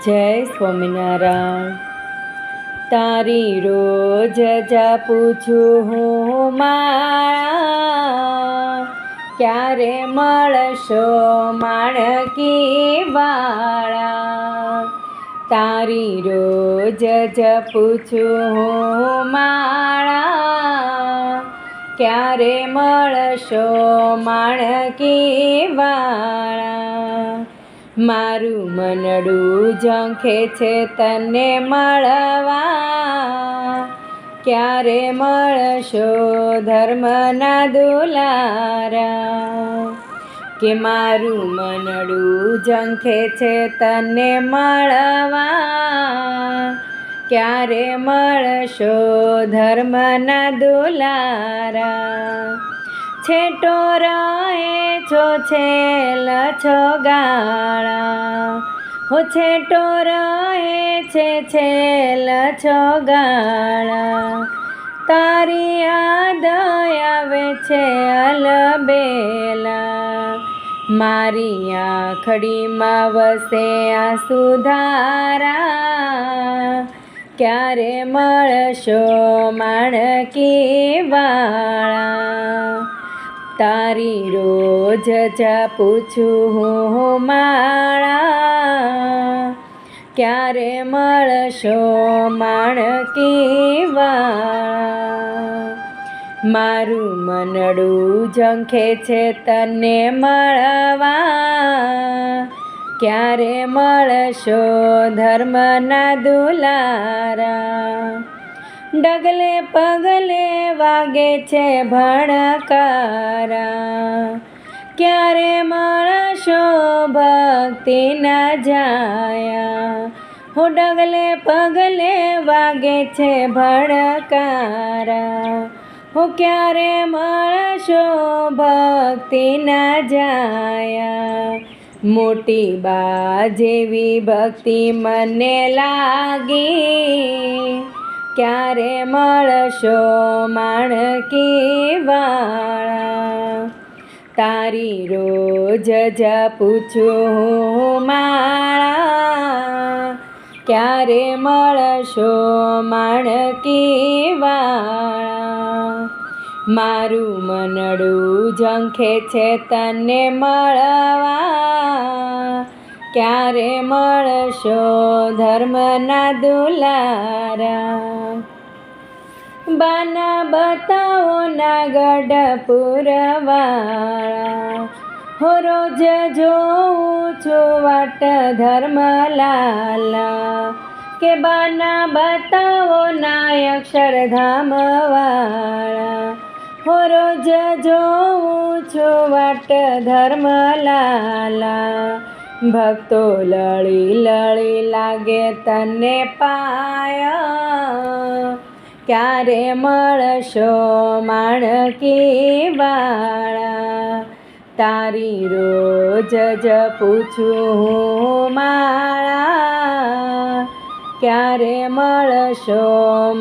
જય સ્વામિનારાયણ. તારી રોજ જપું છું હું માળા, ક્યારે મળશો માણકી વાળા. તારી રોજ જપું છું હું માળા, ક્યારે મળશો માણકી વાળા. મારું મનડું ઝંખે છે તને મળવા, ક્યારે મળશો ધર્મના દુલારા. કે મારું મનડું ઝંખે છે તને મળવા, ક્યારે મળશો ધર્મના દુલારા. છેટો રહે છો છેલ છો ગાળા, હો છેટો રહે છે છેલ છો ગાળા. તારી યાદ આવે છે અલબેલા, મારી આંખડીમાં વસે આંસુ ધારા. ક્યારે મળશો માણકી વાળા. તારી રોજ જપું છું હું માળા, ક્યારે મળશો માણકી વાળા. મારું મનડું ઝંખે છે તને મળવા, ક્યારે મળશો ધર્મના દુલારા. ડગલે પગલે વાગે છે ભણકારા, ક્યારે મળશો ભક્તિના જાયા. હો ડગલે પગલે વાગે છે ભણકારા, હો ક્યારે મળશો ભક્તિના જાયા. મોટી બા જેવી ભક્તિ મને લાગી, ક્યારે મળશો માણકી વાળા. તારી રોજ જપું છું હું માળા, ક્યારે મળશો માણકી વાળા. મારું મનડું ઝંખે છે તને મળવા, ક્યારે મળશો ધર્મના દુલારા. બાના બતાવો ના ગઢપુરવાળા, હો રોજ જોઉં છું વાટ ધર્મલાલા. કે બાના બતાવો ના અક્ષરધામવાળા, હો રોજ જોઉં છું વાટ ધર્મલાલા. ભક્તો લળી લળી લાગે તને પાયા, ક્યારે મળશો માણકી વાળા. તારી રોજ જપું છું હું માળા, ક્યારે મળશો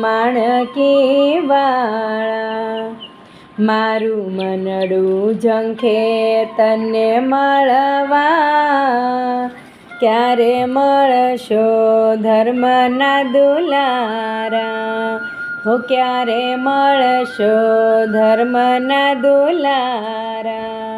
માણકી વાળા. મારું મનડું ઝંખે તને મળવા, ક્યારે મળશો ધર્મના દુલારા. હો ક્યારે મળશો ધર્મના દુલારા.